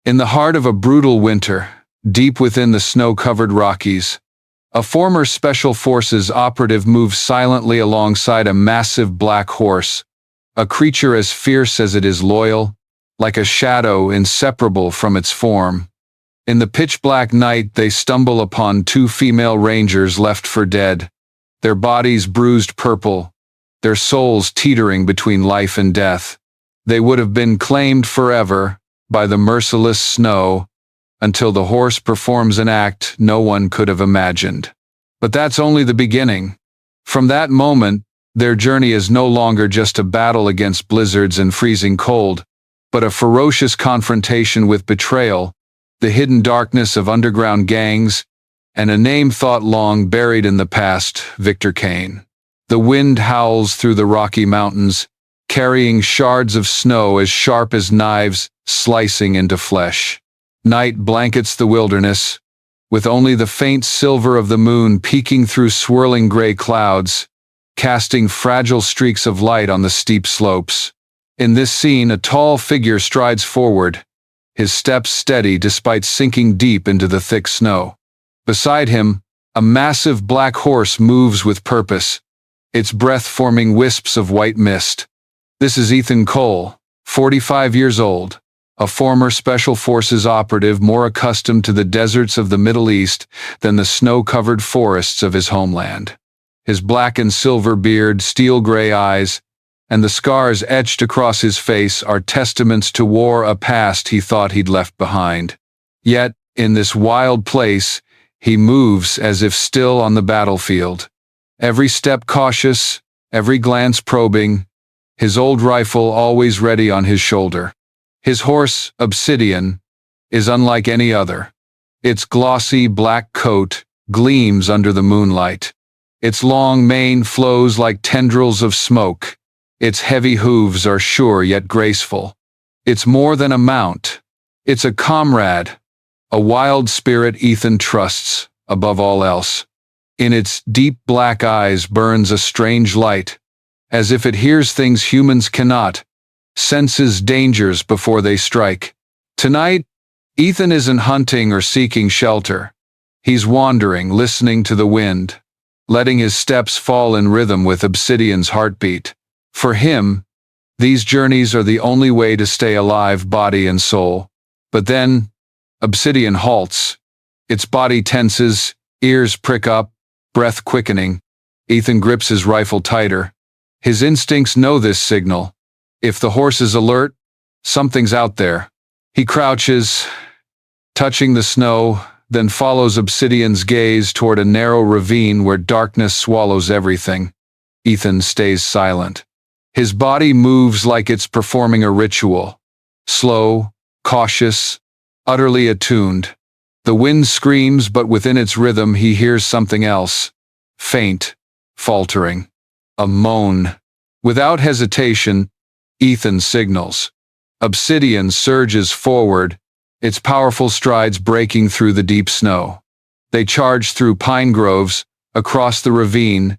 In the heart of a brutal winter, deep within the snow-covered Rockies, a former Special Forces operative moves silently alongside a massive black horse, a creature as fierce as it is loyal, like a shadow inseparable from its form. In the pitch-black night, they stumble upon two female rangers left for dead, their bodies bruised purple, their souls teetering between life and death. They would have been claimed forever by the merciless snow until the horse performs an act no one could have imagined. But that's only the beginning. From that moment, their journey is no longer just a battle against blizzards and freezing cold, but a ferocious confrontation with betrayal, the hidden darkness of underground gangs, and a name thought long buried in the past, Victor Kane. The wind howls through the Rocky Mountains, carrying shards of snow as sharp as knives slicing into flesh. Night blankets the wilderness, with only the faint silver of the moon peeking through swirling gray clouds, casting fragile streaks of light on the steep slopes. In this scene, a tall figure strides forward, his steps steady despite sinking deep into the thick snow. Beside him, a massive black horse moves with purpose, its breath forming wisps of white mist. This is Ethan Cole, 45 years old, a former Special Forces operative more accustomed to the deserts of the Middle East than the snow-covered forests of his homeland. His black and silver beard, steel-gray eyes, and the scars etched across his face are testaments to war, a past he thought he'd left behind. Yet, in this wild place, he moves as if still on the battlefield. Every step cautious, every glance probing, his old rifle always ready on his shoulder. His horse, Obsidian, is unlike any other. Its glossy black coat gleams under the moonlight. Its long mane flows like tendrils of smoke. Its heavy hooves are sure yet graceful. It's more than a mount. It's a comrade, a wild spirit Ethan trusts above all else. In its deep black eyes burns a strange light, as if it hears things humans cannot, senses dangers before they strike. Tonight, Ethan isn't hunting or seeking shelter. He's wandering, listening to the wind, letting his steps fall in rhythm with Obsidian's heartbeat. For him, these journeys are the only way to stay alive, body and soul. But then, Obsidian halts. Its body tenses, ears prick up, breath quickening. Ethan grips his rifle tighter. His instincts know this signal. If the horse is alert, something's out there. He crouches, touching the snow, then follows Obsidian's gaze toward a narrow ravine where darkness swallows everything. Ethan stays silent. His body moves like it's performing a ritual. Slow, cautious, utterly attuned. The wind screams, but within its rhythm he hears something else. Faint, faltering. A moan. Without hesitation, Ethan signals. Obsidian surges forward, its powerful strides breaking through the deep snow. They charge through pine groves, across the ravine,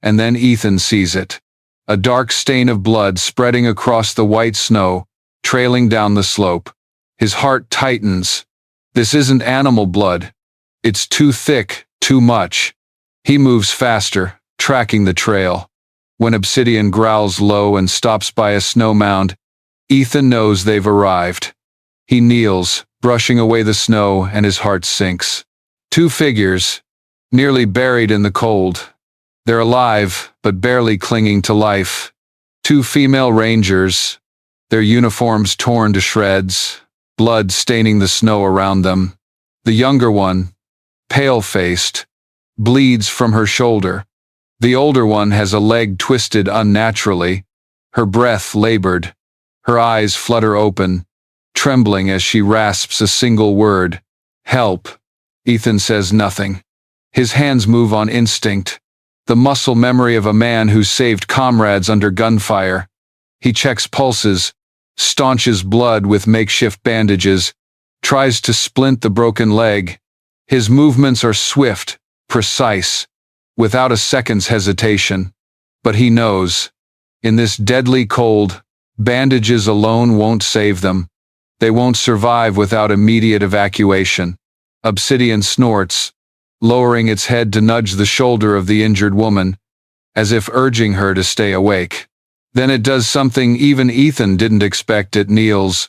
and then Ethan sees it. A dark stain of blood spreading across the white snow, trailing down the slope. His heart tightens. This isn't animal blood. It's too thick, too much. He moves faster, tracking the trail. When Obsidian growls low and stops by a snow mound, Ethan knows they've arrived. He kneels, brushing away the snow, and his heart sinks. Two figures, nearly buried in the cold. They're alive, but barely clinging to life. Two female rangers, their uniforms torn to shreds, blood staining the snow around them. The younger one, pale-faced, bleeds from her shoulder. The older one has a leg twisted unnaturally, her breath labored. Her eyes flutter open, trembling as she rasps a single word. Help. Ethan says nothing. His hands move on instinct, the muscle memory of a man who saved comrades under gunfire. He checks pulses, staunches blood with makeshift bandages, tries to splint the broken leg. His movements are swift, precise, without a second's hesitation. But he knows, in this deadly cold, bandages alone won't save them. They won't survive without immediate evacuation. Obsidian snorts, lowering its head to nudge the shoulder of the injured woman, as if urging her to stay awake. Then it does something even Ethan didn't expect. It kneels,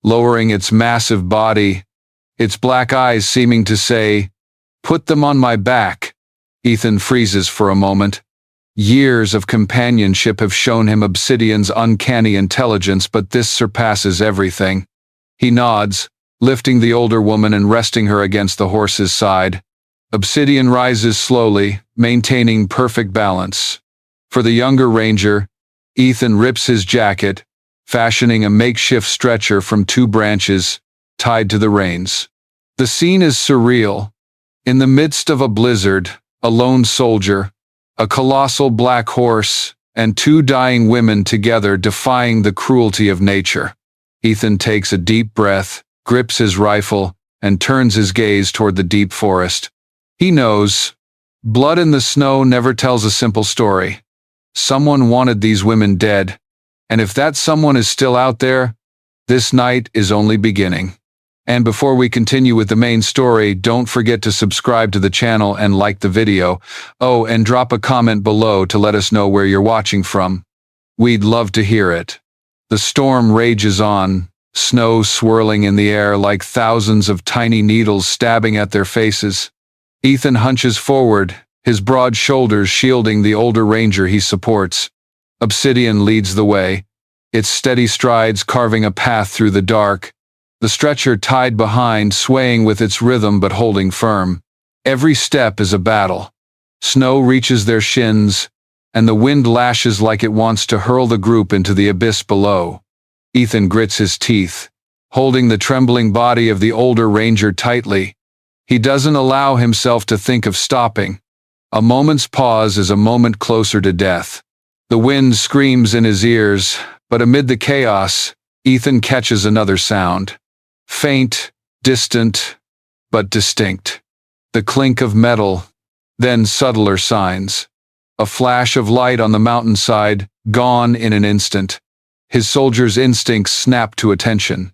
lowering its massive body, its black eyes seeming to say, "Put them on my back." Ethan freezes for a moment. Years of companionship have shown him Obsidian's uncanny intelligence, but this surpasses everything. He nods, lifting the older woman and resting her against the horse's side. Obsidian rises slowly, maintaining perfect balance. For the younger ranger, Ethan rips his jacket, fashioning a makeshift stretcher from 2 branches, tied to the reins. The scene is surreal. In the midst of a blizzard, a lone soldier, a colossal black horse, and 2 dying women together defying the cruelty of nature. Ethan takes a deep breath, grips his rifle, and turns his gaze toward the deep forest. He knows, blood in the snow never tells a simple story. Someone wanted these women dead, and if that someone is still out there, this night is only beginning. And before we continue with the main story, don't forget to subscribe to the channel and like the video. Oh, and drop a comment below to let us know where you're watching from. We'd love to hear it. The storm rages on, snow swirling in the air like thousands of tiny needles stabbing at their faces. Ethan hunches forward, his broad shoulders shielding the older ranger he supports. Obsidian leads the way, its steady strides carving a path through the dark, the stretcher tied behind, swaying with its rhythm but holding firm. Every step is a battle. Snow reaches their shins, and the wind lashes like it wants to hurl the group into the abyss below. Ethan grits his teeth, holding the trembling body of the older ranger tightly. He doesn't allow himself to think of stopping. A moment's pause is a moment closer to death. The wind screams in his ears, but amid the chaos, Ethan catches another sound. Faint, distant, but distinct. The clink of metal, then subtler signs. A flash of light on the mountainside, gone in an instant. His soldier's instincts snap to attention.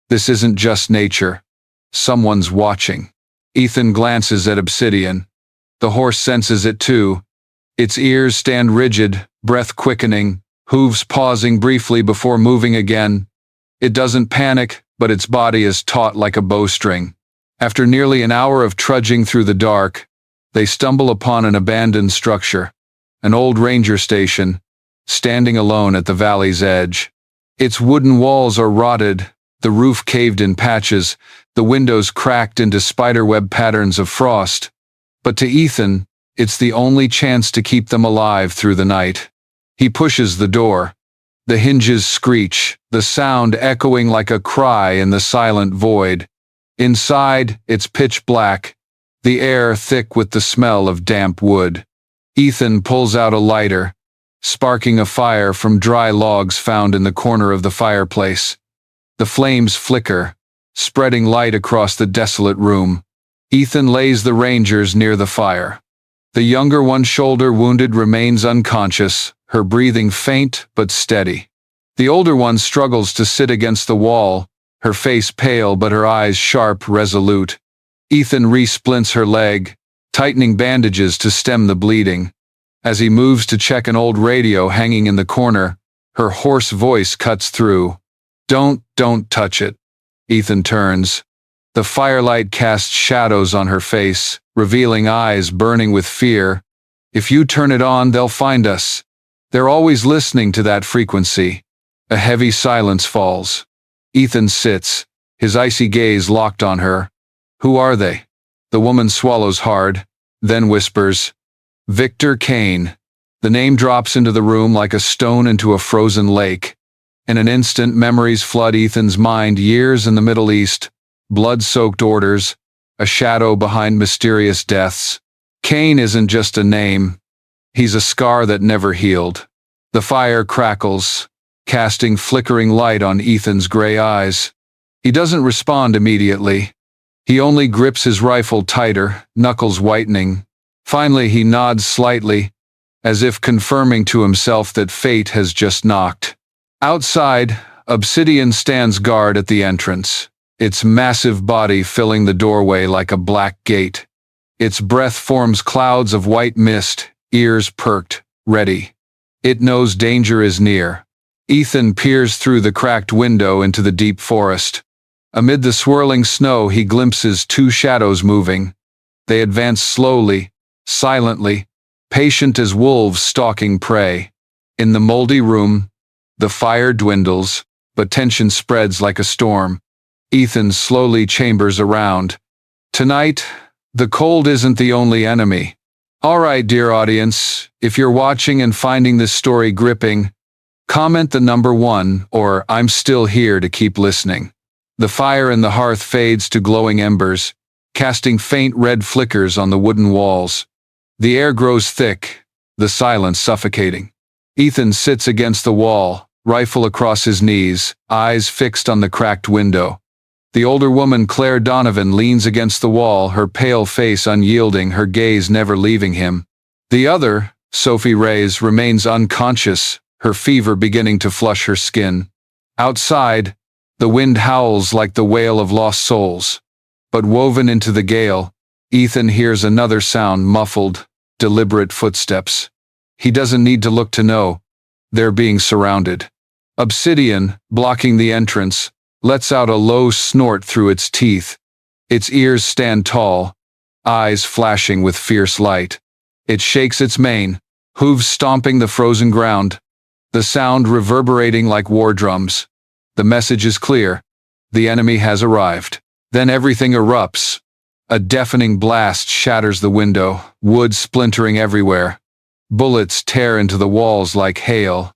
This isn't just nature. Someone's watching. Ethan glances at Obsidian. The horse senses it too. Its ears stand rigid, breath quickening, hooves pausing briefly before moving again. It doesn't panic, but its body is taut like a bowstring. After nearly an hour of trudging through the dark, they stumble upon an abandoned structure, an old ranger station, standing alone at the valley's edge. Its wooden walls are rotted, the roof caved in patches, the windows cracked into spiderweb patterns of frost. But to Ethan, it's the only chance to keep them alive through the night. He pushes the door. The hinges screech, the sound echoing like a cry in the silent void. Inside, it's pitch black, the air thick with the smell of damp wood. Ethan pulls out a lighter, sparking a fire from dry logs found in the corner of the fireplace. The flames flicker, spreading light across the desolate room. Ethan lays the rangers near the fire. The younger one, shoulder wounded, remains unconscious, her breathing faint but steady. The older one struggles to sit against the wall, her face pale but her eyes sharp, resolute. Ethan resplints her leg, tightening bandages to stem the bleeding. As he moves to check an old radio hanging in the corner, her hoarse voice cuts through. Don't touch it." Ethan turns. The firelight casts shadows on her face, revealing eyes burning with fear. "If you turn it on, they'll find us. They're always listening to that frequency." A heavy silence falls. Ethan sits, his icy gaze locked on her. "Who are they?" The woman swallows hard, then whispers, "Victor Kane." The name drops into the room like a stone into a frozen lake. In an instant, memories flood Ethan's mind. Years in the Middle East, blood-soaked orders, a shadow behind mysterious deaths. Kane isn't just a name. He's a scar that never healed. The fire crackles, casting flickering light on Ethan's gray eyes. He doesn't respond immediately. He only grips his rifle tighter, knuckles whitening. Finally, he nods slightly, as if confirming to himself that fate has just knocked. Outside, Obsidian stands guard at the entrance, its massive body filling the doorway like a black gate. Its breath forms clouds of white mist, ears perked, ready. It knows danger is near. Ethan peers through the cracked window into the deep forest. Amid the swirling snow, he glimpses two shadows moving. They advance slowly, silently, patient as wolves stalking prey. In the moldy room, the fire dwindles, but tension spreads like a storm. Ethan slowly chambers around. Tonight, the cold isn't the only enemy. All right, dear audience, if you're watching and finding this story gripping, comment the number 1 or I'm still here to keep listening. The fire in the hearth fades to glowing embers, casting faint red flickers on the wooden walls. The air grows thick, the silence suffocating. Ethan sits against the wall, rifle across his knees, eyes fixed on the cracked window. The older woman, Claire Donovan, leans against the wall, her pale face unyielding, her gaze never leaving him. The other, Sophie Reyes, remains unconscious, her fever beginning to flush her skin. Outside, the wind howls like the wail of lost souls. But woven into the gale, Ethan hears another sound, muffled, deliberate footsteps. He doesn't need to look to know. They're being surrounded. Obsidian, blocking the entrance, lets out a low snort through its teeth. Its ears stand tall, eyes flashing with fierce light. It shakes its mane, hooves stomping the frozen ground, the sound reverberating like war drums. The message is clear. The enemy has arrived. Then everything erupts. A deafening blast shatters the window, wood splintering everywhere. Bullets tear into the walls like hail.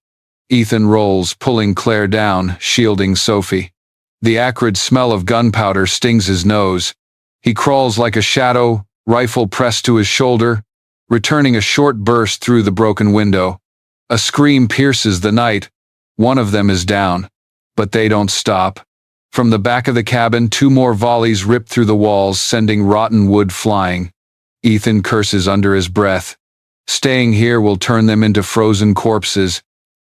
Ethan rolls, pulling Claire down, shielding Sophie. The acrid smell of gunpowder stings his nose. He crawls like a shadow, rifle pressed to his shoulder, returning a short burst through the broken window. A scream pierces the night. One of them is down. But they don't stop. From the back of the cabin, 2 more volleys rip through the walls, sending rotten wood flying. Ethan curses under his breath. Staying here will turn them into frozen corpses.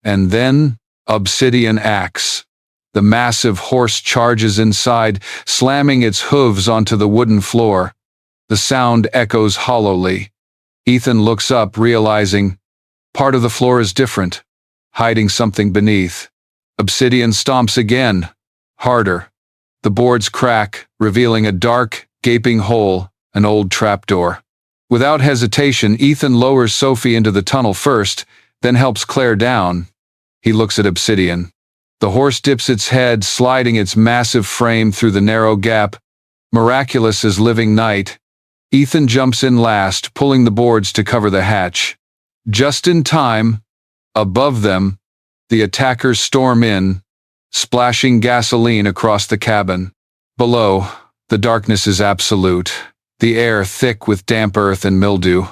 And then, Obsidian acts. The massive horse charges inside, slamming its hooves onto the wooden floor. The sound echoes hollowly. Ethan looks up, realizing part of the floor is different, hiding something beneath. Obsidian stomps again, harder. The boards crack, revealing a dark, gaping hole, an old trapdoor. Without hesitation, Ethan lowers Sophie into the tunnel first, then helps Claire down. He looks at Obsidian. The horse dips its head, sliding its massive frame through the narrow gap. Miraculous as living night. Ethan jumps in last, pulling the boards to cover the hatch. Just in time, above them, the attackers storm in, splashing gasoline across the cabin. Below, the darkness is absolute, the air thick with damp earth and mildew.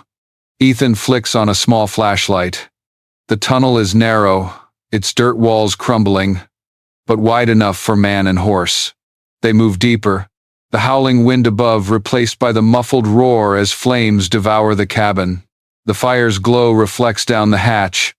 Ethan flicks on a small flashlight. The tunnel is narrow, its dirt walls crumbling, but wide enough for man and horse. They move deeper, the howling wind above replaced by the muffled roar as flames devour the cabin. The fire's glow reflects down the hatch,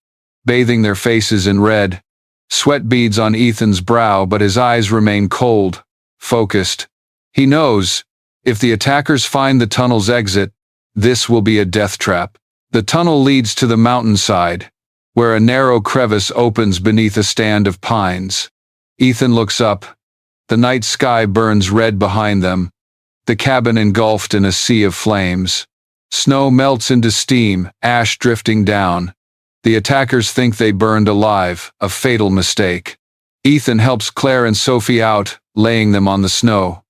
bathing their faces in red. Sweat beads on Ethan's brow, but his eyes remain cold, focused. He knows, if the attackers find the tunnel's exit, this will be a death trap. The tunnel leads to the mountainside, where a narrow crevice opens beneath a stand of pines. Ethan looks up. The night sky burns red behind them, the cabin engulfed in a sea of flames. Snow melts into steam, ash drifting down. The attackers think they burned alive, a fatal mistake. Ethan helps Claire and Sophie out, laying them on the snow.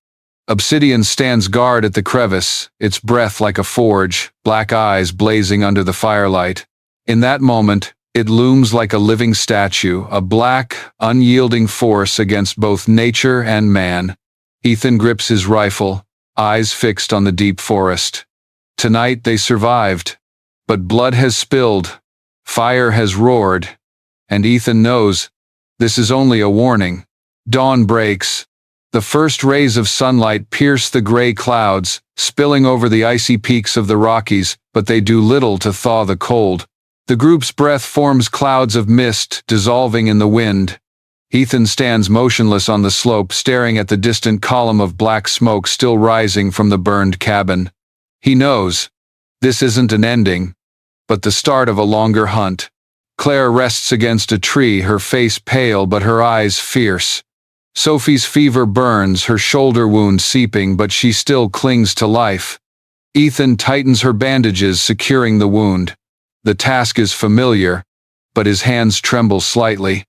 Obsidian stands guard at the crevice, its breath like a forge, black eyes blazing under the firelight. In that moment, it looms like a living statue, a black, unyielding force against both nature and man. Ethan grips his rifle, eyes fixed on the deep forest. Tonight they survived, but blood has spilled, fire has roared, and Ethan knows this is only a warning. Dawn breaks. The first rays of sunlight pierce the gray clouds, spilling over the icy peaks of the Rockies, but they do little to thaw the cold. The group's breath forms clouds of mist, dissolving in the wind. Ethan stands motionless on the slope, staring at the distant column of black smoke still rising from the burned cabin. He knows this isn't an ending, but the start of a longer hunt. Claire rests against a tree, her face pale but her eyes fierce. Sophie's fever burns, her shoulder wound seeping, but she still clings to life. Ethan tightens her bandages, securing the wound. The task is familiar, but his hands tremble slightly.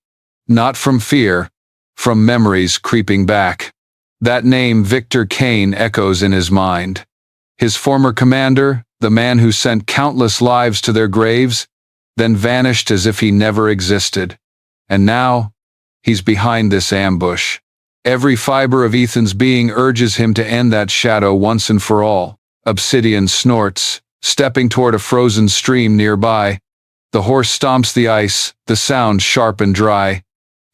Not from fear, from memories creeping back. That name, Victor Kane, echoes in his mind. His former commander, the man who sent countless lives to their graves, then vanished as if he never existed. And now, he's behind this ambush. Every fiber of Ethan's being urges him to end that shadow once and for all. Obsidian snorts, stepping toward a frozen stream nearby. The horse stomps the ice, the sound sharp and dry.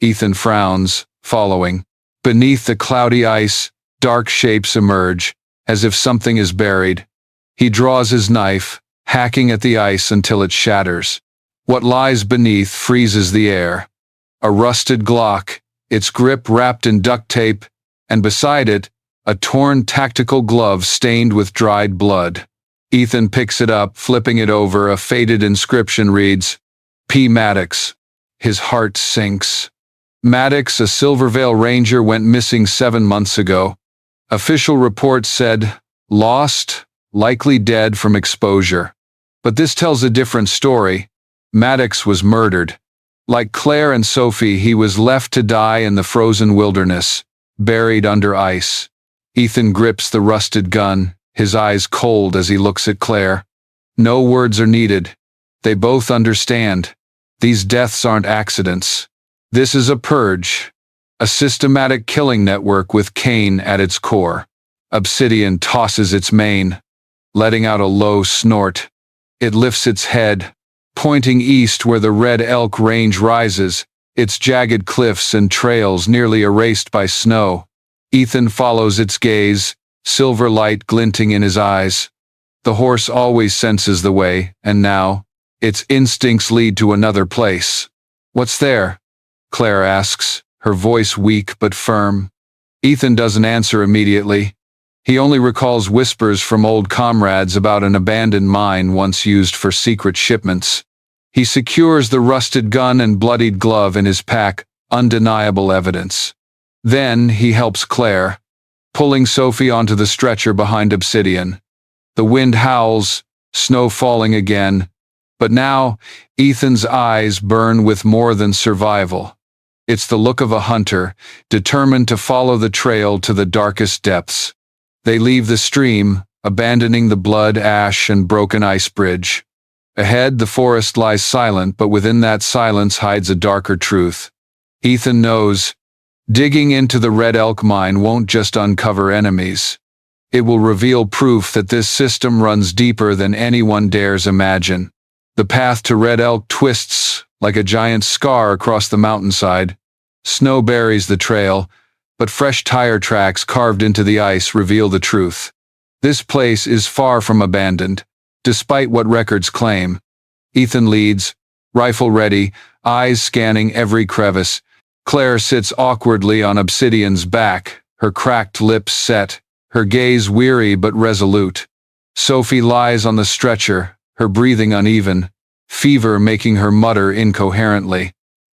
Ethan frowns, following. Beneath the cloudy ice, dark shapes emerge, as if something is buried. He draws his knife, hacking at the ice until it shatters. What lies beneath freezes the air. A rusted Glock, its grip wrapped in duct tape, and beside it, a torn tactical glove stained with dried blood. Ethan picks it up, flipping it over. A faded inscription reads, P. Maddox. His heart sinks. Maddox, a Silvervale Ranger, went missing 7 months ago. Official reports said, lost, likely dead from exposure. But this tells a different story. Maddox was murdered. Like Claire and Sophie, he was left to die in the frozen wilderness, buried under ice. Ethan grips the rusted gun, his eyes cold as he looks at Claire. No words are needed. They both understand. These deaths aren't accidents. This is a purge, a systematic killing network with Kane at its core. Obsidian tosses its mane, letting out a low snort. It lifts its head, pointing east where the Red Elk Range rises, its jagged cliffs and trails nearly erased by snow. Ethan follows its gaze, silver light glinting in his eyes. The horse always senses the way, and now, its instincts lead to another place. What's there? Claire asks, her voice weak but firm. Ethan doesn't answer immediately. He only recalls whispers from old comrades about an abandoned mine once used for secret shipments. He secures the rusted gun and bloodied glove in his pack, undeniable evidence. Then he helps Claire, pulling Sophie onto the stretcher behind Obsidian. The wind howls, snow falling again, but now Ethan's eyes burn with more than survival. It's the look of a hunter, determined to follow the trail to the darkest depths. They leave the stream, abandoning the blood, ash, and broken ice bridge. Ahead, the forest lies silent, but within that silence hides a darker truth. Ethan knows, digging into the Red Elk mine won't just uncover enemies. It will reveal proof that this system runs deeper than anyone dares imagine. The path to Red Elk twists like a giant scar across the mountainside. Snow buries the trail, but fresh tire tracks carved into the ice reveal the truth. This place is far from abandoned, despite what records claim. Ethan leads, rifle ready, eyes scanning every crevice. Claire sits awkwardly on Obsidian's back, her cracked lips set, her gaze weary but resolute. Sophie lies on the stretcher, her breathing uneven, fever making her mutter incoherently.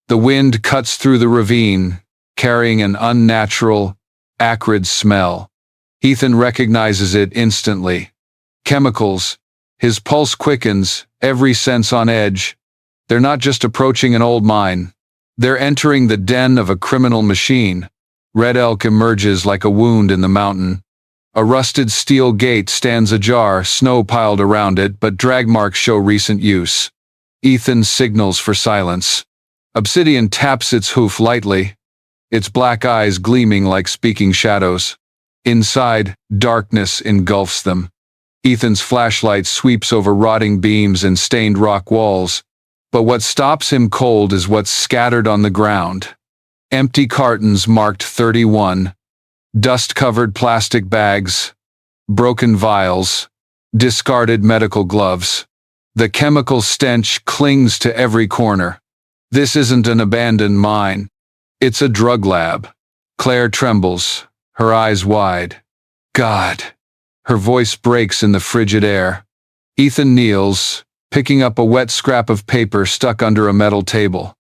The wind cuts through the ravine, carrying an unnatural, acrid smell. Ethan recognizes it instantly. Chemicals. His pulse quickens, every sense on edge. They're not just approaching an old mine. They're entering the den of a criminal machine. Red Elk emerges like a wound in the mountain. A rusted steel gate stands ajar, snow piled around it, but drag marks show recent use. Ethan signals for silence. Obsidian taps its hoof lightly, its black eyes gleaming like speaking shadows. Inside, darkness engulfs them. Ethan's flashlight sweeps over rotting beams and stained rock walls, but what stops him cold is what's scattered on the ground. Empty cartons marked 31, dust-covered plastic bags, broken vials, discarded medical gloves. The chemical stench clings to every corner. This isn't an abandoned mine. It's a drug lab. Claire trembles, her eyes wide. God. Her voice breaks in the frigid air. Ethan kneels, picking up a wet scrap of paper stuck under a metal table.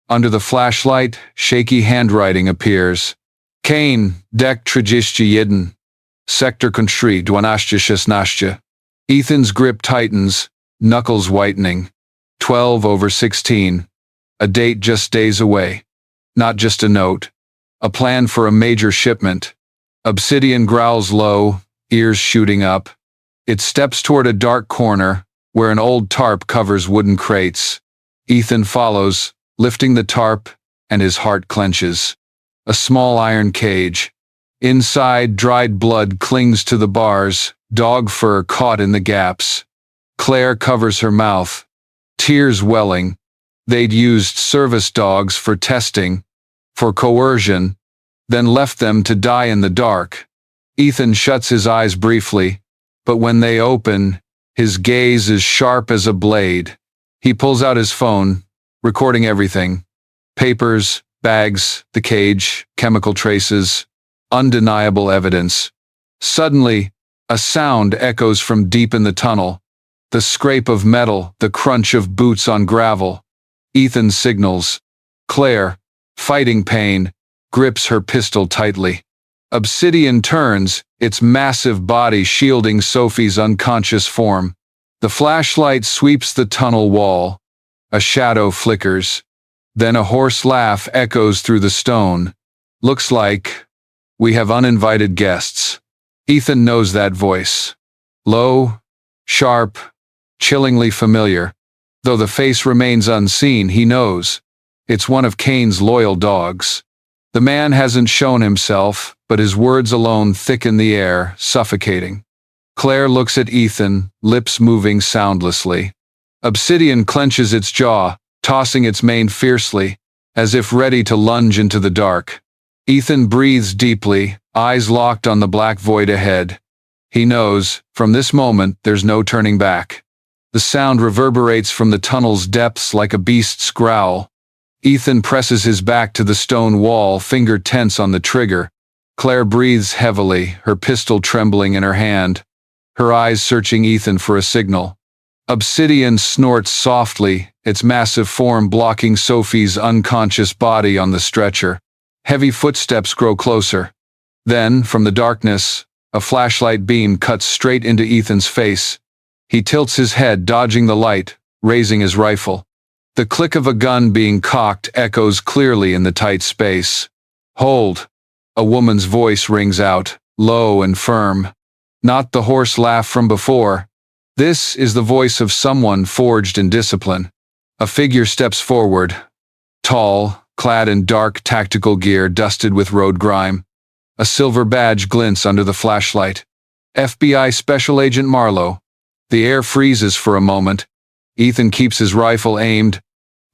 Under the flashlight, shaky handwriting appears. Kane, dek 31. Sector Country 1216. Ethan's grip tightens, knuckles whitening. 12/16. A date just days away. Not just a note. A plan for a major shipment. Obsidian growls low, ears shooting up. It steps toward a dark corner, where an old tarp covers wooden crates. Ethan follows, lifting the tarp, and his heart clenches. A small iron cage. Inside, dried blood clings to the bars, dog fur caught in the gaps. Claire covers her mouth, tears welling. They'd used service dogs for testing, for coercion, then left them to die in the dark. Ethan shuts his eyes briefly, but when they open, his gaze is sharp as a blade. He pulls out his phone, recording everything. Papers, bags, the cage, chemical traces, undeniable evidence. Suddenly, a sound echoes from deep in the tunnel. The scrape of metal, the crunch of boots on gravel. Ethan signals. Claire, fighting pain, grips her pistol tightly. Obsidian turns, its massive body shielding Sophie's unconscious form. The flashlight sweeps the tunnel wall. A shadow flickers. Then a hoarse laugh echoes through the stone. Looks like we have uninvited guests. Ethan knows that voice. Low, sharp, chillingly familiar. Though the face remains unseen, he knows. It's one of Kane's loyal dogs. The man hasn't shown himself, but his words alone thicken the air, suffocating. Claire looks at Ethan, lips moving soundlessly. Obsidian clenches its jaw, tossing its mane fiercely, as if ready to lunge into the dark. Ethan breathes deeply, eyes locked on the black void ahead. He knows, from this moment, there's no turning back. The sound reverberates from the tunnel's depths like a beast's growl. Ethan presses his back to the stone wall, finger tense on the trigger. Claire breathes heavily, her pistol trembling in her hand, her eyes searching Ethan for a signal. Obsidian snorts softly, its massive form blocking Sophie's unconscious body on the stretcher. Heavy footsteps grow closer. Then, from the darkness, a flashlight beam cuts straight into Ethan's face. He tilts his head, dodging the light, raising his rifle. The click of a gun being cocked echoes clearly in the tight space. Hold! A woman's voice rings out, low and firm. Not the hoarse laugh from before. This is the voice of someone forged in discipline. A figure steps forward. Tall, clad in dark tactical gear dusted with road grime. A silver badge glints under the flashlight. FBI Special Agent Marlowe. The air freezes for a moment. Ethan keeps his rifle aimed,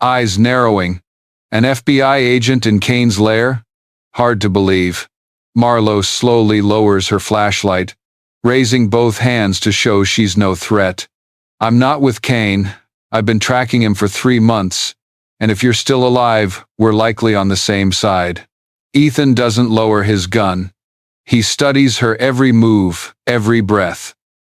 eyes narrowing. An FBI agent in Kane's lair? Hard to believe. Marlowe slowly lowers her flashlight, raising both hands to show she's no threat. I'm not with Kane. I've been tracking him for 3 months, and if you're still alive, we're likely on the same side. Ethan doesn't lower his gun. He studies her every move, every breath.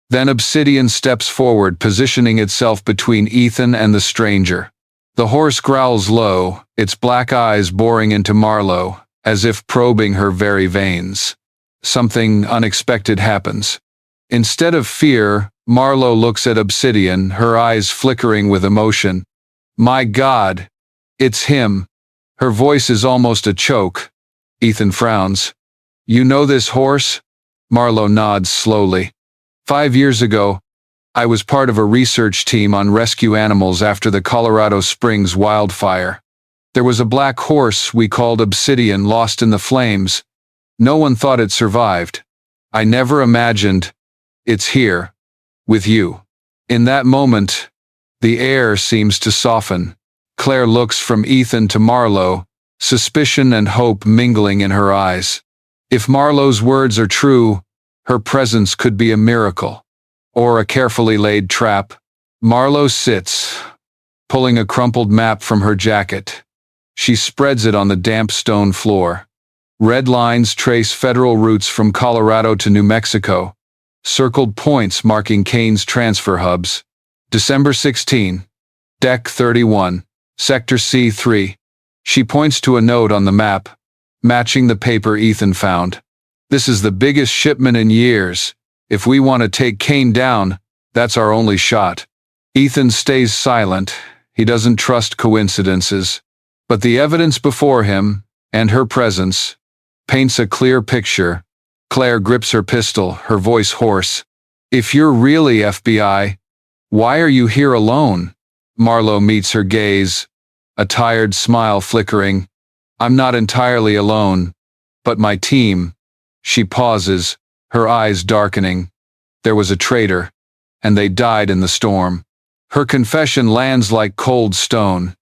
Then Obsidian steps forward, positioning itself between Ethan and the stranger. The horse growls low, its black eyes boring into Marlowe, as if probing her very veins. Something unexpected happens. Instead of fear, Marlowe looks at Obsidian, her eyes flickering with emotion. My God, it's him. Her voice is almost a choke. Ethan frowns. You know this horse? Marlowe nods slowly. 5 years ago, I was part of a research team on rescue animals after the Colorado Springs wildfire. There was a black horse we called Obsidian lost in the flames. No one thought it survived. I never imagined. It's here. With you. In that moment, the air seems to soften. Claire looks from Ethan to Marlowe, suspicion and hope mingling in her eyes. If Marlowe's words are true, her presence could be a miracle. Or a carefully laid trap. Marlowe sits, pulling a crumpled map from her jacket. She spreads it on the damp stone floor. Red lines trace federal routes from Colorado to New Mexico. Circled points marking Kane's transfer hubs. December 16. Deck 31. Sector C3. She points to a note on the map, matching the paper Ethan found. This is the biggest shipment in years. If we want to take Kane down, that's our only shot. Ethan stays silent. He doesn't trust coincidences. But the evidence before him, and her presence, paints a clear picture. Claire grips her pistol, her voice hoarse. If you're really FBI, why are you here alone? Marlowe meets her gaze, a tired smile flickering. I'm not entirely alone, but my team. She pauses, her eyes darkening. There was a traitor, and they died in the storm. Her confession lands like cold stone.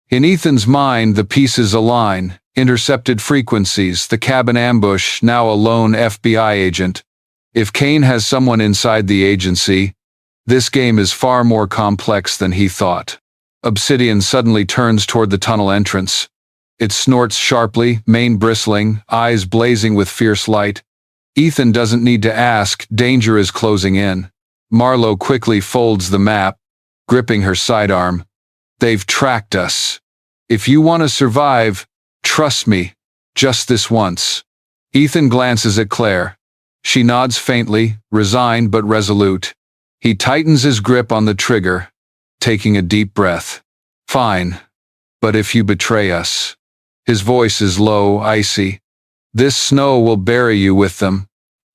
In Ethan's mind, the pieces align. Intercepted frequencies, the cabin ambush, now a lone FBI agent. If Kane has someone inside the agency, this game is far more complex than he thought. Obsidian suddenly turns toward the tunnel entrance. It snorts sharply, mane bristling, eyes blazing with fierce light. Ethan doesn't need to ask, danger is closing in. Marlowe quickly folds the map, gripping her sidearm. They've tracked us. If you want to survive, trust me, just this once. Ethan glances at Claire. She nods faintly, resigned but resolute. He tightens his grip on the trigger, taking a deep breath. Fine, but if you betray us. His voice is low, icy. This snow will bury you with them.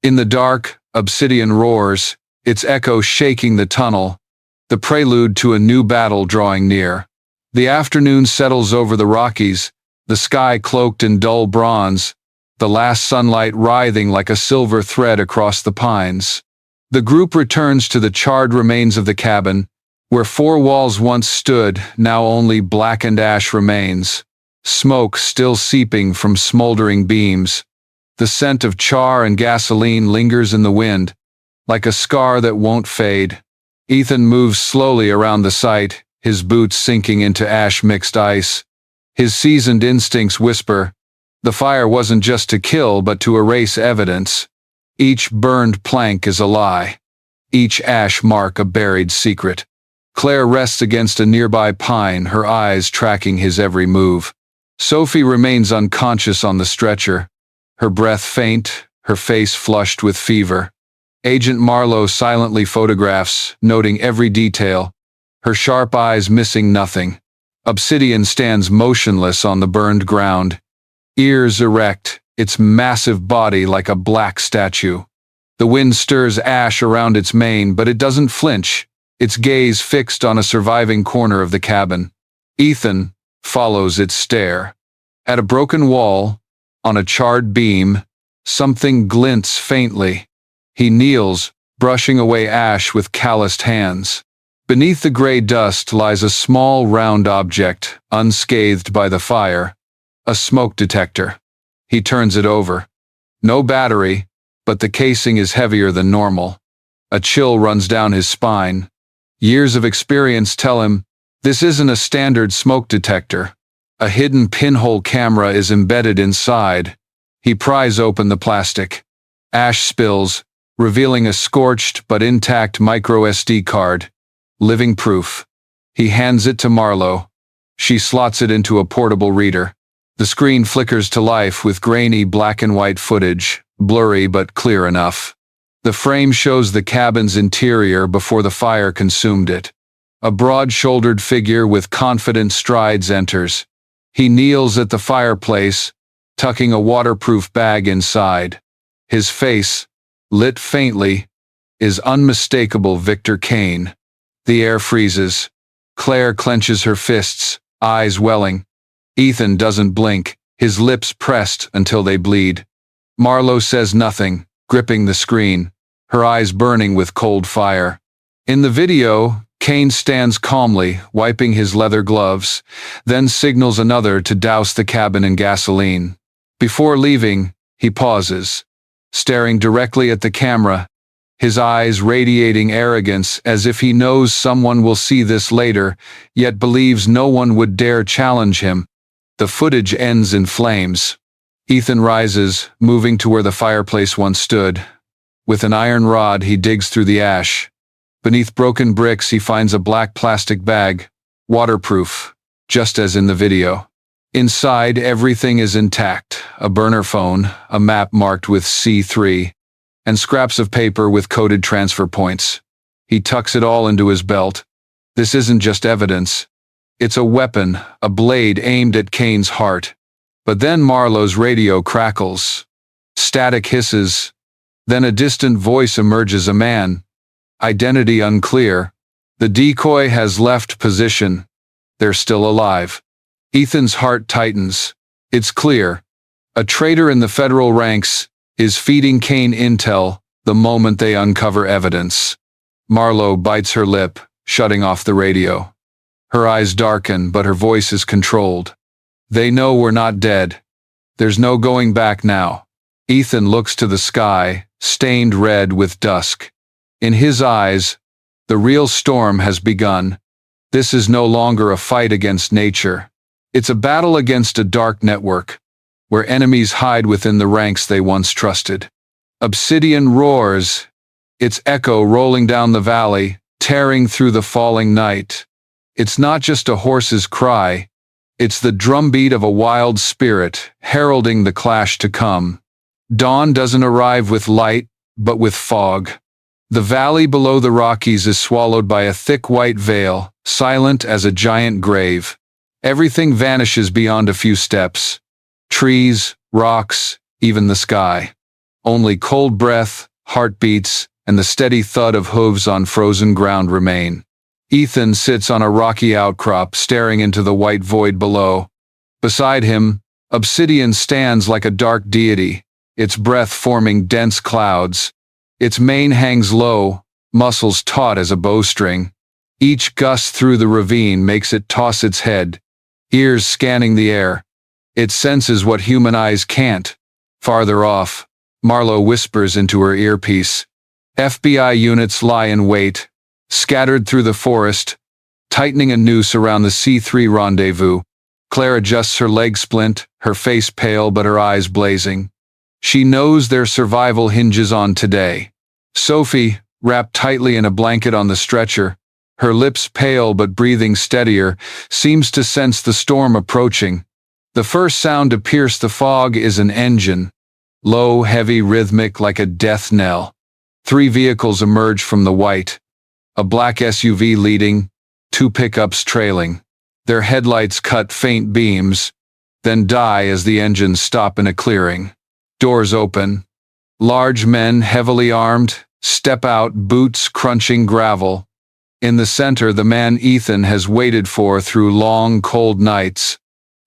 In the dark, Obsidian roars, its echo shaking the tunnel, the prelude to a new battle drawing near. The afternoon settles over the Rockies, the sky cloaked in dull bronze, the last sunlight writhing like a silver thread across the pines. The group returns to the charred remains of the cabin, where four walls once stood, now only blackened ash remains. Smoke still seeping from smoldering beams. The scent of char and gasoline lingers in the wind, like a scar that won't fade. Ethan moves slowly around the site, his boots sinking into ash-mixed ice. His seasoned instincts whisper, the fire wasn't just to kill but to erase evidence. Each burned plank is a lie. Each ash mark a buried secret. Claire rests against a nearby pine, her eyes tracking his every move. Sophie remains unconscious on the stretcher, her breath faint, her face flushed with fever. Agent Marlowe silently photographs, noting every detail, her sharp eyes missing nothing. Obsidian stands motionless on the burned ground, ears erect, its massive body like a black statue. The wind stirs ash around its mane, but it doesn't flinch, its gaze fixed on a surviving corner of the cabin. Ethan follows its stare. At a broken wall, on a charred beam, something glints faintly. He kneels, brushing away ash with calloused hands. Beneath the gray dust lies a small round object, unscathed by the fire. A smoke detector. He turns it over. No battery, but the casing is heavier than normal. A chill runs down his spine. Years of experience tell him, this isn't a standard smoke detector. A hidden pinhole camera is embedded inside. He pries open the plastic. Ash spills, revealing a scorched but intact micro-SD card. Living proof. He hands it to Marlowe. She slots it into a portable reader. The screen flickers to life with grainy black and white footage, blurry but clear enough. The frame shows the cabin's interior before the fire consumed it. A broad-shouldered figure with confident strides enters. He kneels at the fireplace, tucking a waterproof bag inside. His face, lit faintly, is unmistakable Victor Kane. The air freezes. Claire clenches her fists, eyes welling. Ethan doesn't blink, his lips pressed until they bleed. Marlowe says nothing, gripping the screen, her eyes burning with cold fire. In the video, Kane stands calmly, wiping his leather gloves, then signals another to douse the cabin in gasoline. Before leaving, he pauses, staring directly at the camera, his eyes radiating arrogance as if he knows someone will see this later, yet believes no one would dare challenge him. The footage ends in flames. Ethan rises, moving to where the fireplace once stood. With an iron rod, he digs through the ash. Beneath broken bricks, he finds a black plastic bag, waterproof, just as in the video. Inside, everything is intact: a burner phone, a map marked with C3, and scraps of paper with coded transfer points. He tucks it all into his belt. This isn't just evidence. It's a weapon, a blade aimed at Kane's heart. But then Marlowe's radio crackles. Static hisses. Then a distant voice emerges: a man. Identity unclear. The decoy has left position. They're still alive. Ethan's heart tightens. It's clear. A traitor in the federal ranks is feeding Kane intel the moment they uncover evidence. Marlowe bites her lip, shutting off the radio. Her eyes darken, but her voice is controlled. They know we're not dead. There's no going back now. Ethan looks to the sky, stained red with dusk. In his eyes, the real storm has begun. This is no longer a fight against nature. It's a battle against a dark network, where enemies hide within the ranks they once trusted. Obsidian roars, its echo rolling down the valley, tearing through the falling night. It's not just a horse's cry. It's the drumbeat of a wild spirit, heralding the clash to come. Dawn doesn't arrive with light, but with fog. The valley below the Rockies is swallowed by a thick white veil, silent as a giant grave. Everything vanishes beyond a few steps. Trees, rocks, even the sky. Only cold breath, heartbeats, and the steady thud of hooves on frozen ground remain. Ethan sits on a rocky outcrop, staring into the white void below. Beside him, obsidian stands like a dark deity, its breath forming dense clouds. Its mane hangs low, muscles taut as a bowstring. Each gust through the ravine makes it toss its head, ears scanning the air. It senses what human eyes can't. Farther off, Marlowe whispers into her earpiece. FBI units lie in wait, scattered through the forest, tightening a noose around the C3 rendezvous. Claire adjusts her leg splint, her face pale but her eyes blazing. She knows their survival hinges on today. Sophie, wrapped tightly in a blanket on the stretcher, her lips pale but breathing steadier, seems to sense the storm approaching. The first sound to pierce the fog is an engine. Low, heavy, rhythmic, like a death knell. 3 vehicles emerge from the white. A black SUV leading, 2 pickups trailing. Their headlights cut faint beams, then die as the engines stop in a clearing. Doors open. Large men, heavily armed, step out, boots crunching gravel. In the center, the man Ethan has waited for through long, cold nights.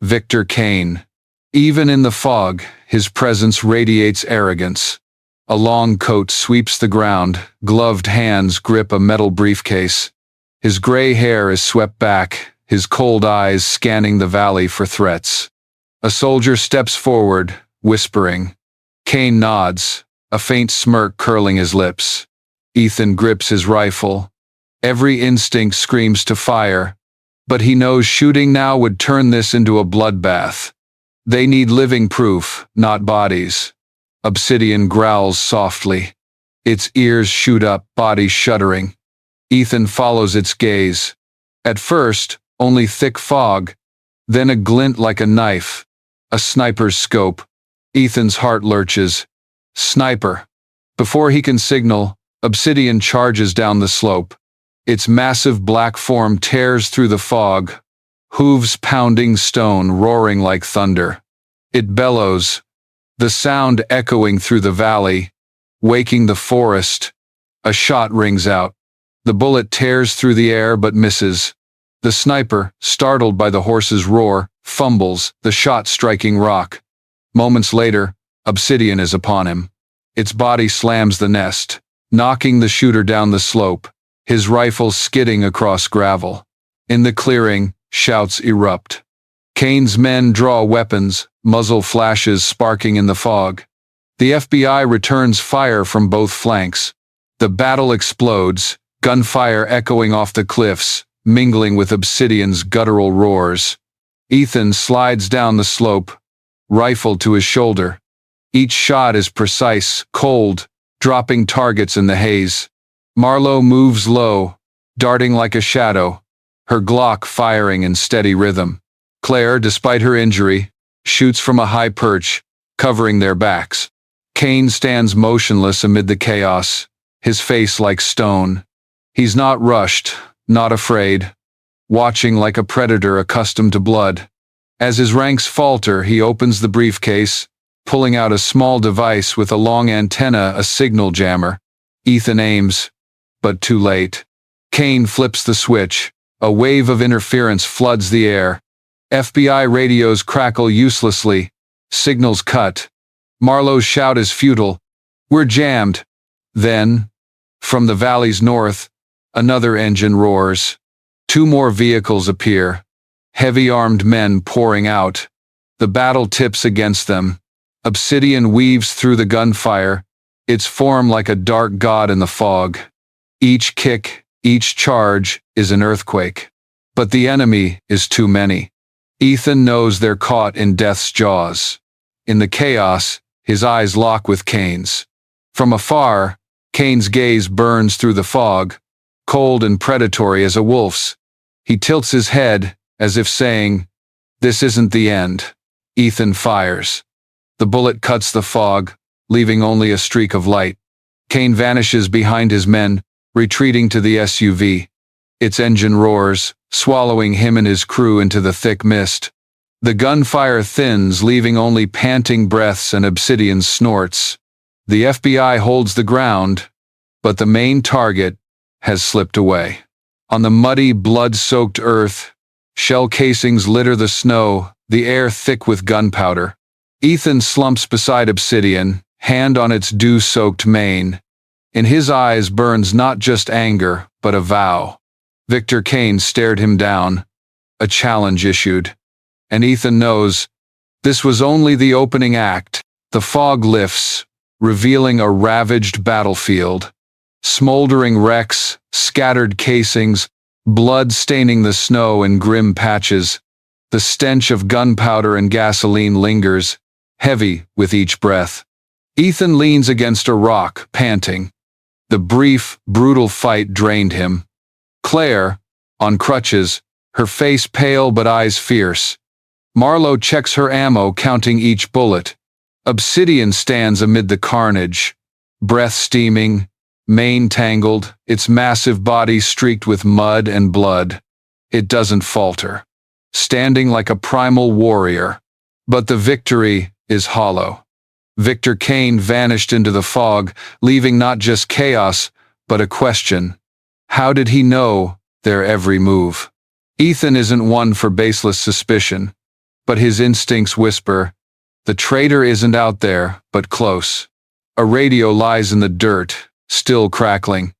Victor Kane. Even in the fog, his presence radiates arrogance. A long coat sweeps the ground, gloved hands grip a metal briefcase. His gray hair is swept back, his cold eyes scanning the valley for threats. A soldier steps forward, whispering. Kane nods, a faint smirk curling his lips. Ethan grips his rifle. Every instinct screams to fire, but he knows shooting now would turn this into a bloodbath. They need living proof, not bodies. Obsidian growls softly. Its ears shoot up, body shuddering. Ethan follows its gaze. At first, only thick fog, then a glint like a knife. A sniper's scope. Ethan's heart lurches. Sniper. Before he can signal, Obsidian charges down the slope. Its massive black form tears through the fog, hooves pounding stone, roaring like thunder. It bellows, the sound echoing through the valley, waking the forest. A shot rings out. The bullet tears through the air but misses. The sniper, startled by the horse's roar, fumbles, the shot striking rock. Moments later, Obsidian is upon him. Its body slams the nest, knocking the shooter down the slope, his rifle skidding across gravel. In the clearing, shouts erupt. Kane's men draw weapons, muzzle flashes sparking in the fog. The FBI returns fire from both flanks. The battle explodes, gunfire echoing off the cliffs, mingling with Obsidian's guttural roars. Ethan slides down the slope, rifle to his shoulder. Each shot is precise, cold, dropping targets in the haze. Marlowe moves low, darting like a shadow, her Glock firing in steady rhythm. Claire, despite her injury, shoots from a high perch, covering their backs. Kane stands motionless amid the chaos, his face like stone. He's not rushed, not afraid, watching like a predator accustomed to blood. As his ranks falter, he opens the briefcase, pulling out a small device with a long antenna, a signal jammer. Ethan aims, but too late. Kane flips the switch. A wave of interference floods the air. FBI radios crackle uselessly. Signals cut. Marlowe's shout is futile. "We're jammed." Then, from the valley's north, another engine roars. Two more vehicles appear. Heavy armed men pouring out. The battle tips against them. Obsidian weaves through the gunfire, its form like a dark god in the fog. Each kick, each charge is an earthquake. But the enemy is too many. Ethan knows they're caught in death's jaws. In the chaos, his eyes lock with Kane's. From afar, Kane's gaze burns through the fog, cold and predatory as a wolf's. He tilts his head, as if saying, "This isn't the end." Ethan fires. The bullet cuts the fog, leaving only a streak of light. Kane vanishes behind his men, retreating to the SUV. Its engine roars, swallowing him and his crew into the thick mist. The gunfire thins, leaving only panting breaths and obsidian snorts. The FBI holds the ground, but the main target has slipped away. On the muddy, blood-soaked earth, shell casings litter the snow, the air thick with gunpowder. Ethan slumps beside Obsidian, hand on its dew-soaked mane. In his eyes burns not just anger, but a vow. Victor Kane stared him down, a challenge issued. And Ethan knows this was only the opening act. The fog lifts, revealing a ravaged battlefield. Smoldering wrecks, scattered casings, blood staining the snow in grim patches. The stench of gunpowder and gasoline lingers, heavy with each breath. Ethan leans against a rock, panting. The brief, brutal fight drained him. Claire, on crutches, her face pale but eyes fierce. Marlowe checks her ammo, counting each bullet. Obsidian stands amid the carnage, breath steaming, mane tangled, its massive body streaked with mud and blood. It doesn't falter, standing like a primal warrior. But the victory is hollow. Victor Kane vanished into the fog, leaving not just chaos, but a question. How did he know their every move? Ethan isn't one for baseless suspicion, but his instincts whisper, the traitor isn't out there, but close. A radio lies in the dirt, still crackling.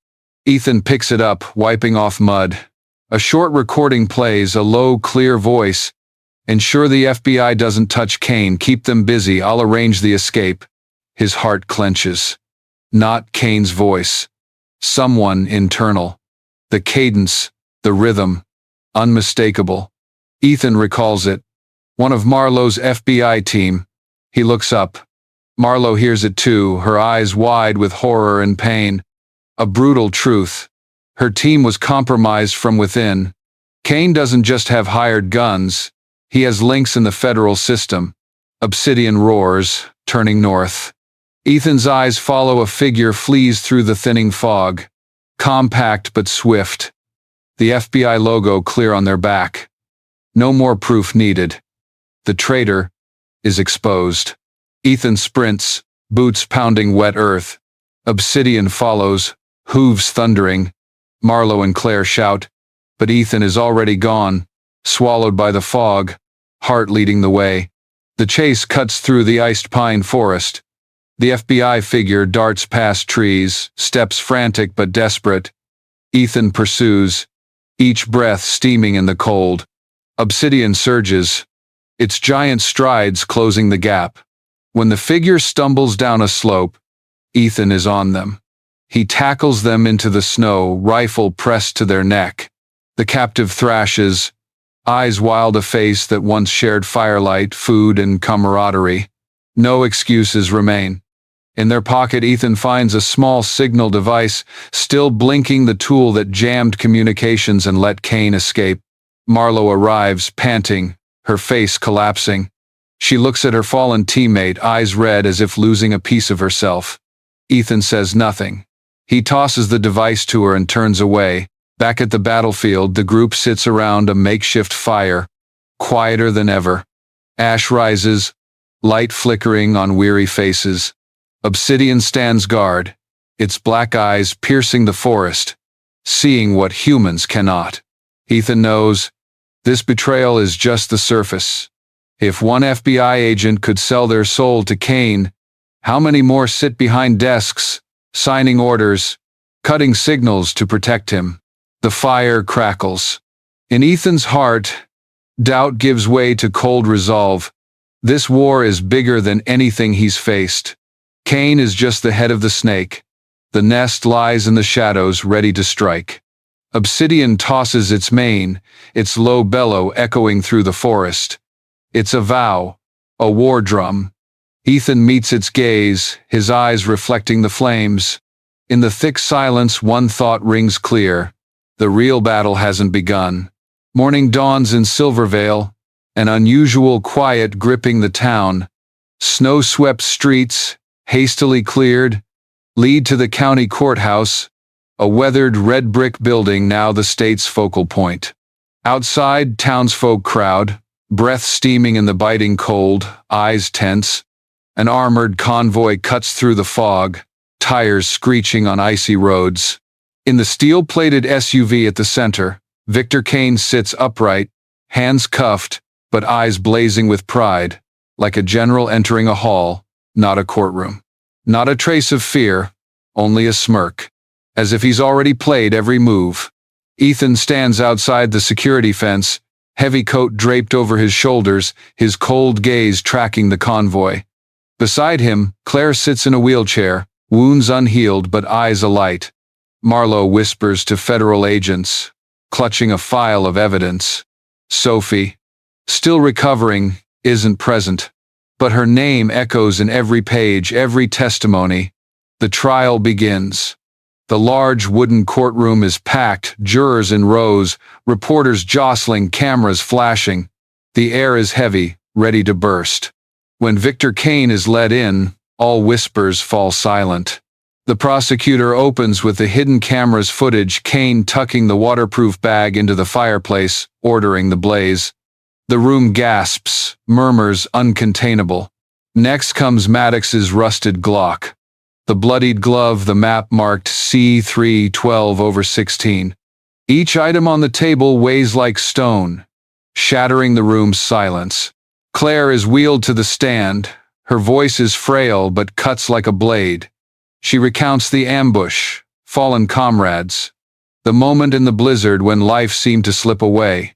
Ethan picks it up, wiping off mud. A short recording plays, a low, clear voice. "Ensure the FBI doesn't touch Kane. Keep them busy. I'll arrange the escape." His heart clenches. Not Kane's voice. Someone internal. The cadence, the rhythm, unmistakable. Ethan recalls it. One of Marlowe's FBI team. He looks up. Marlowe hears it too, her eyes wide with horror and pain. A brutal truth. Her team was compromised from within. Kane doesn't just have hired guns. He has links in the federal system. Obsidian roars, turning north. Ethan's eyes follow a figure flees through the thinning fog. Compact but swift. The FBI logo clear on their back. No more proof needed. The traitor is exposed. Ethan sprints, boots pounding wet earth. Obsidian follows, hooves thundering. Marlowe and Claire shout, but Ethan is already gone, swallowed by the fog, heart leading the way. The chase cuts through the iced pine forest. The FBI figure darts past trees, steps frantic but desperate. Ethan pursues, each breath steaming in the cold. Obsidian surges, its giant strides closing the gap. When the figure stumbles down a slope, Ethan is on them. He tackles them into the snow, rifle pressed to their neck. The captive thrashes, eyes wild, a face that once shared firelight, food, and camaraderie. No excuses remain. In their pocket, Ethan finds a small signal device, still blinking, the tool that jammed communications and let Kane escape. Marlo arrives, panting, her face collapsing. She looks at her fallen teammate, eyes red as if losing a piece of herself. Ethan says nothing. He tosses the device to her and turns away. Back at the battlefield, the group sits around a makeshift fire, quieter than ever. Ash rises, light flickering on weary faces. Obsidian stands guard, its black eyes piercing the forest, seeing what humans cannot. Ethan knows this betrayal is just the surface. If one FBI agent could sell their soul to Kane, how many more sit behind desks, signing orders, cutting signals to protect him? The fire crackles. In Ethan's heart, doubt gives way to cold resolve. This war is bigger than anything he's faced. Kane is just the head of the snake. The nest lies in the shadows, ready to strike. Obsidian tosses its mane, its low bellow echoing through the forest. It's a vow, a war drum. Ethan meets its gaze, his eyes reflecting the flames. In the thick silence, one thought rings clear. The real battle hasn't begun. Morning dawns in Silvervale, an unusual quiet gripping the town. Snow-swept streets, hastily cleared, lead to the county courthouse, a weathered red brick building now the state's focal point. Outside, townsfolk crowd, breath steaming in the biting cold, eyes tense. An armored convoy cuts through the fog, tires screeching on icy roads. In the steel-plated SUV at the center, Victor Kane sits upright, hands cuffed, but eyes blazing with pride, like a general entering a hall, not a courtroom. Not a trace of fear, only a smirk, as if he's already played every move. Ethan stands outside the security fence, heavy coat draped over his shoulders, his cold gaze tracking the convoy. Beside him, Claire sits in a wheelchair, wounds unhealed but eyes alight. Marlo whispers to federal agents, clutching a file of evidence. Sophie, still recovering, isn't present. But her name echoes in every page, every testimony. The trial begins. The large wooden courtroom is packed, jurors in rows, reporters jostling, cameras flashing. The air is heavy, ready to burst. When Victor Kane is led in, all whispers fall silent. The prosecutor opens with the hidden camera's footage, Kane tucking the waterproof bag into the fireplace, ordering the blaze. The room gasps, murmurs uncontainable. Next comes Maddox's rusted Glock. The bloodied glove, the map marked C312/16. Each item on the table weighs like stone, shattering the room's silence. Claire is wheeled to the stand. Her voice is frail but cuts like a blade. She recounts the ambush, fallen comrades, the moment in the blizzard when life seemed to slip away.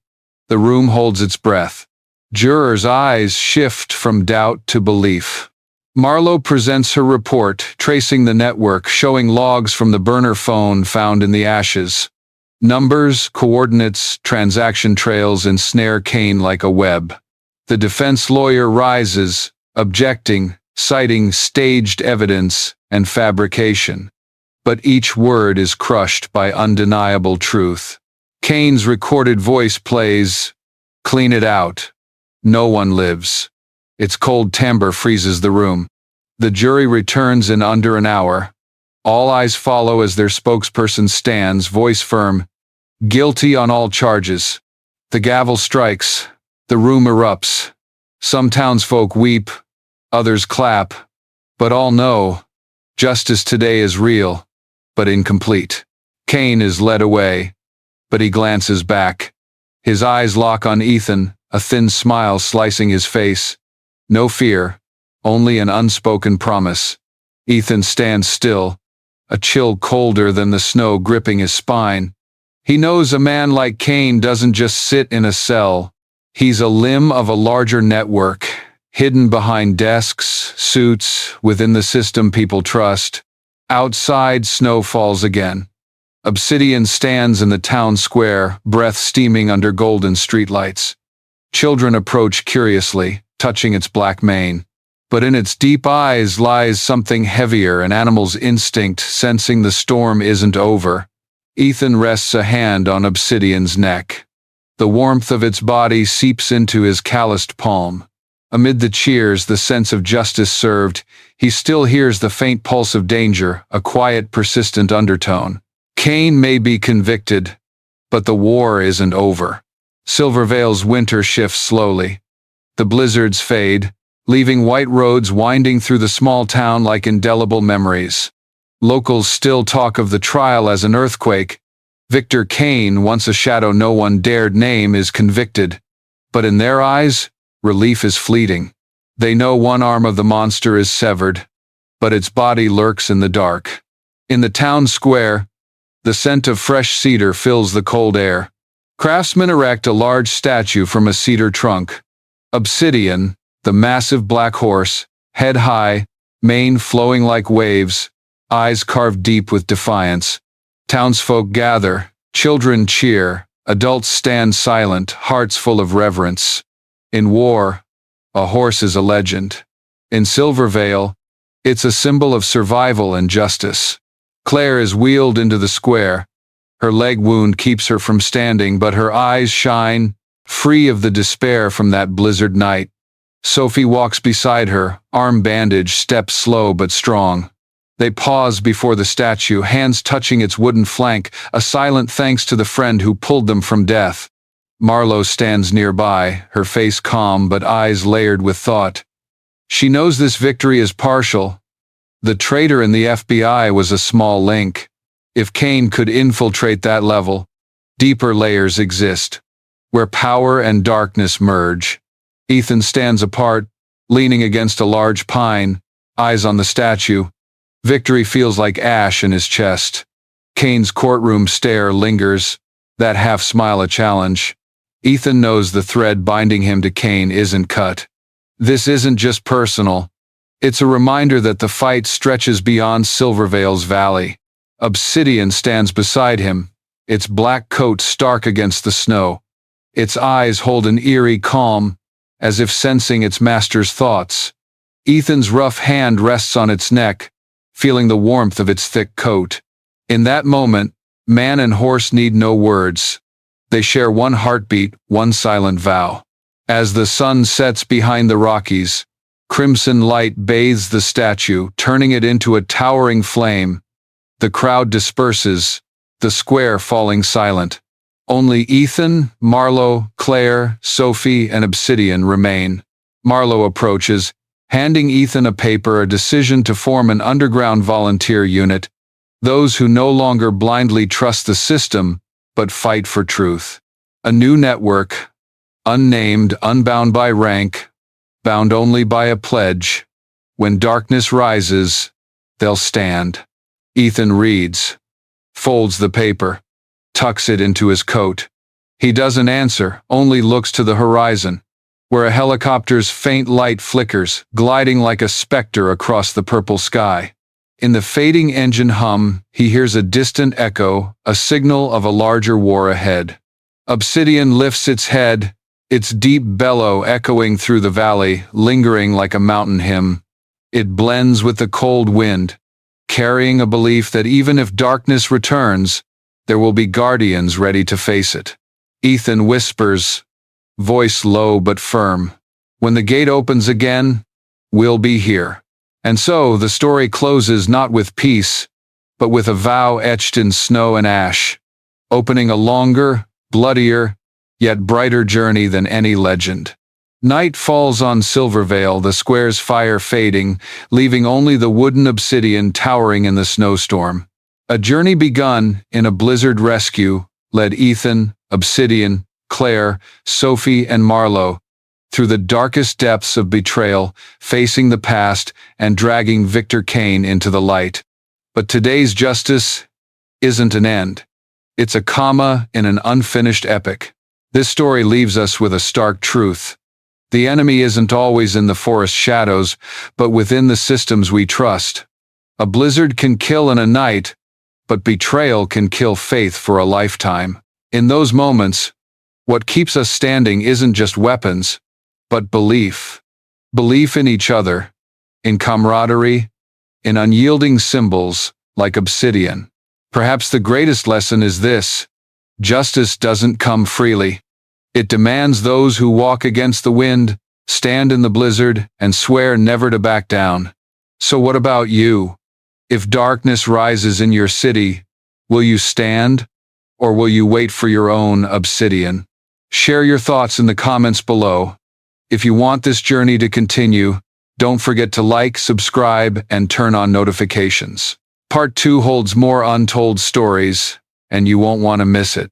The room holds its breath. Jurors' eyes shift from doubt to belief. Marlo presents her report, tracing the network, showing logs from the burner phone found in the ashes. Numbers, coordinates, transaction trails ensnare Kane like a web. The defense lawyer rises, objecting, citing staged evidence and fabrication. But each word is crushed by undeniable truth. Kane's recorded voice plays, "Clean it out. No one lives." Its cold timbre freezes the room. The jury returns in under an hour. All eyes follow as their spokesperson stands, voice firm, "Guilty on all charges." The gavel strikes. The room erupts. Some townsfolk weep, others clap, but all know justice today is real, but incomplete. Kane is led away, but he glances back. His eyes lock on Ethan, a thin smile slicing his face. No fear, only an unspoken promise. Ethan stands still, a chill colder than the snow gripping his spine. He knows a man like Kane doesn't just sit in a cell. He's a limb of a larger network, hidden behind desks, suits, within the system people trust. Outside, snow falls again. Obsidian stands in the town square, breath steaming under golden streetlights. Children approach curiously, touching its black mane. But in its deep eyes lies something heavier, an animal's instinct, sensing the storm isn't over. Ethan rests a hand on Obsidian's neck. The warmth of its body seeps into his calloused palm. Amid the cheers, the sense of justice served, he still hears the faint pulse of danger, a quiet, persistent undertone. Cain may be convicted, but the war isn't over. Silvervale's winter shifts slowly. The blizzards fade, leaving white roads winding through the small town like indelible memories. Locals still talk of the trial as an earthquake. Victor Cain, once a shadow no one dared name, is convicted. But in their eyes, relief is fleeting. They know one arm of the monster is severed, but its body lurks in the dark. In the town square, the scent of fresh cedar fills the cold air. Craftsmen erect a large statue from a cedar trunk. Obsidian, the massive black horse, head high, mane flowing like waves, eyes carved deep with defiance. Townsfolk gather, children cheer, adults stand silent, hearts full of reverence. In war, a horse is a legend. In Silvervale, it's a symbol of survival and justice. Claire is wheeled into the square. Her leg wound keeps her from standing, but her eyes shine, free of the despair from that blizzard night. Sophie walks beside her, arm bandaged, steps slow but strong. They pause before the statue, hands touching its wooden flank, a silent thanks to the friend who pulled them from death. Marlowe stands nearby, her face calm but eyes layered with thought. She knows this victory is partial. The traitor in the FBI was a small link. If Cain could infiltrate that level, deeper layers exist, where power and darkness merge. Ethan stands apart, leaning against a large pine, eyes on the statue. Victory feels like ash in his chest. Cain's courtroom stare lingers, that half smile a challenge. Ethan knows the thread binding him to Cain isn't cut. This isn't just personal. It's a reminder that the fight stretches beyond Silvervale's valley. Obsidian stands beside him, its black coat stark against the snow. Its eyes hold an eerie calm, as if sensing its master's thoughts. Ethan's rough hand rests on its neck, feeling the warmth of its thick coat. In that moment, man and horse need no words. They share one heartbeat, one silent vow. As the sun sets behind the Rockies, crimson light bathes the statue, turning it into a towering flame. The crowd disperses, the square falling silent. Only Ethan, Marlowe, Claire, Sophie, and Obsidian remain. Marlowe approaches, handing Ethan a paper, a decision to form an underground volunteer unit. Those who no longer blindly trust the system, but fight for truth. A new network, unnamed, unbound by rank, bound only by a pledge. When darkness rises, they'll stand. Ethan reads, folds the paper, tucks it into his coat. He doesn't answer, only looks to the horizon, where a helicopter's faint light flickers, gliding like a specter across the purple sky. In the fading engine hum, he hears a distant echo, a signal of a larger war ahead. Obsidian lifts its head, its deep bellow echoing through the valley, lingering like a mountain hymn. It blends with the cold wind, carrying a belief that even if darkness returns, there will be guardians ready to face it. Ethan whispers, voice low but firm, when the gate opens again, we'll be here. And so the story closes not with peace, but with a vow etched in snow and ash, opening a longer, bloodier, yet brighter journey than any legend. Night falls on Silvervale, the square's fire fading, leaving only the wooden Obsidian towering in the snowstorm. A journey begun in a blizzard rescue led Ethan, Obsidian, Claire, Sophie, and Marlowe through the darkest depths of betrayal, facing the past and dragging Victor Cain into the light. But today's justice isn't an end. It's a comma in an unfinished epic. This story leaves us with a stark truth. The enemy isn't always in the forest shadows, but within the systems we trust. A blizzard can kill in a night, but betrayal can kill faith for a lifetime. In those moments, what keeps us standing isn't just weapons, but belief. Belief in each other, in camaraderie, in unyielding symbols like obsidian. Perhaps the greatest lesson is this: justice doesn't come freely. It demands those who walk against the wind, stand in the blizzard, and swear never to back down. So what about you? If darkness rises in your city, will you stand, or will you wait for your own obsidian? Share your thoughts in the comments below. If you want this journey to continue, don't forget to like, subscribe, and turn on notifications. Part 2 holds more untold stories, and you won't want to miss it.